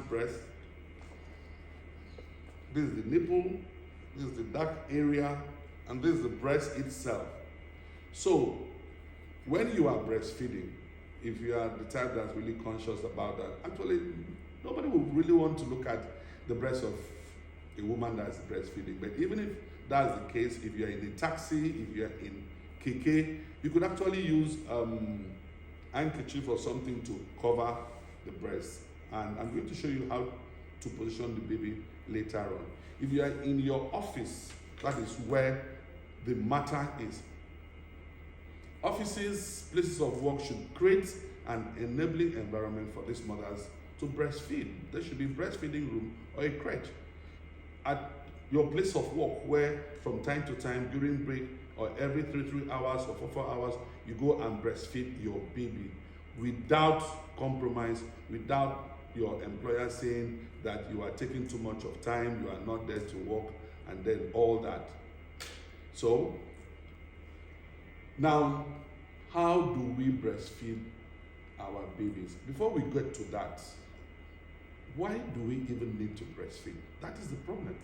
breast. This is the nipple, this is the dark area, and this is the breast itself. So, when you are breastfeeding, if you are the type that's really conscious about that, actually, nobody would really want to look at the breast of a woman that's breastfeeding. But even if that's the case, if you're in a taxi, if you're in KK, you could actually use handkerchief or something to cover the breast. And I'm going to show you how to position the baby later on. If you are in your office, that is where the matter is. Offices, places of work should create an enabling environment for these mothers to breastfeed. There should be a breastfeeding room or a crèche. At your place of work, where from time to time during break or every 3 hours or 4 hours, you go and breastfeed your baby without compromise, without your employer saying that you are taking too much of time, you are not there to work, and then all that. So, now, how do we breastfeed our babies? Before we get to that, why do we even need to breastfeed? That is the problem.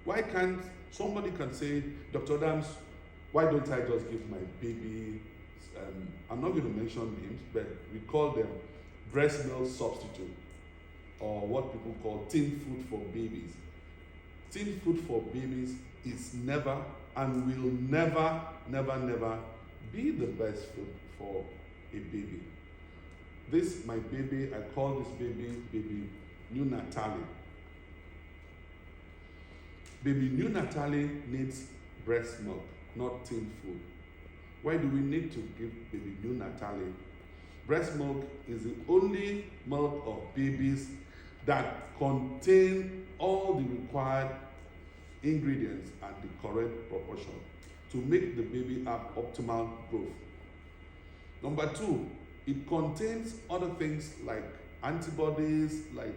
Why can't somebody can say, Dr. Adams, why don't I just give my baby, I'm not going to mention names, but we call them breast milk substitute, or what people call tin food for babies. Tin food for babies is never and will never, never, never be the best food for a baby. This, my baby, I call this baby neonatally. Baby neonatally needs breast milk, not tin food. Why do we need to give baby neonatally? Breast milk is the only milk of babies that contain all the required ingredients and the correct proportion to make the baby have optimal growth. Number 2, it contains other things like antibodies, like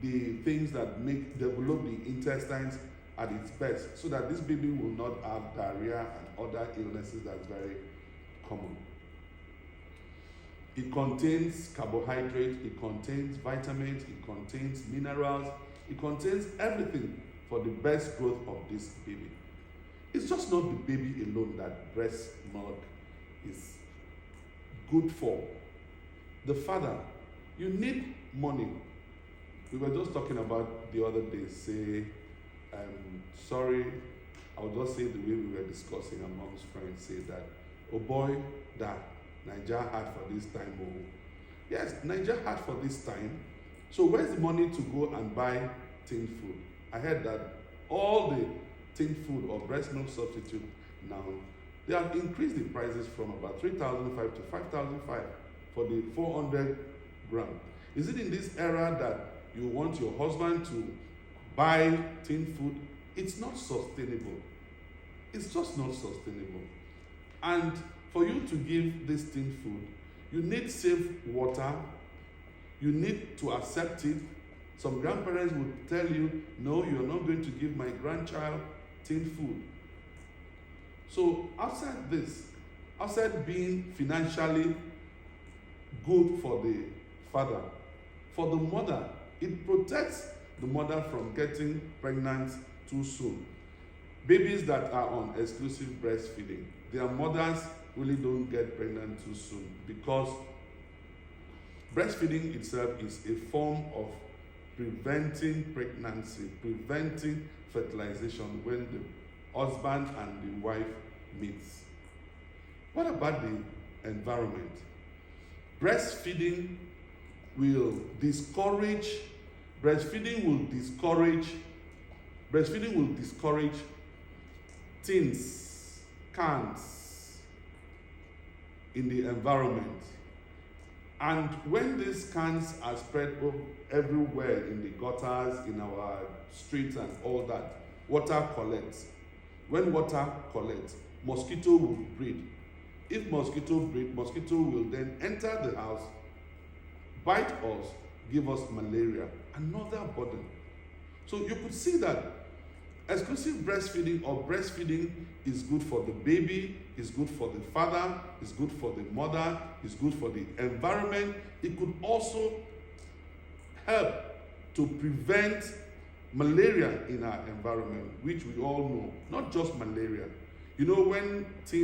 the things that develop the intestines at its best, so that this baby will not have diarrhea and other illnesses that's very common. It contains carbohydrates, it contains vitamins, it contains minerals, it contains everything for the best growth of this baby. It's just not the baby alone that breast milk is good for. The father, you need money. We were just talking about the other day, say, sorry, I'll just say the way we were discussing amongst friends, say that, oh boy, that Nigeria had for this time. Oh, yes, Nigeria had for this time. So where's the money to go and buy tin food? I heard that all the tin food or breast milk substitute now, they have increased the prices from about 3,500 to 5,500 for the 400 gram. Is it in this era that you want your husband to buy tin food? It's not sustainable. It's just not sustainable. And for you to give this tin food, you need safe water. You need to accept it. Some grandparents would tell you, no, you're not going to give my grandchild tin food. So outside this, outside being financially good for the father, for the mother, it protects the mother from getting pregnant too soon. Babies that are on exclusive breastfeeding, their mothers really don't get pregnant too soon, because breastfeeding itself is a form of preventing pregnancy, preventing fertilization when the husband and the wife meets. What about the environment? Breastfeeding will discourage tins, cans in the environment. And when these cans are spread everywhere in the gutters, in our streets and all that, water collects. When water collects, mosquito will breed. If mosquito breed, mosquito will then enter the house, bite us, give us malaria, another burden. So you could see that exclusive breastfeeding or breastfeeding is good for the baby, is good for the father, is good for the mother, is good for the environment. It could also help to prevent malaria in our environment, which we all know, not just malaria. You know, when things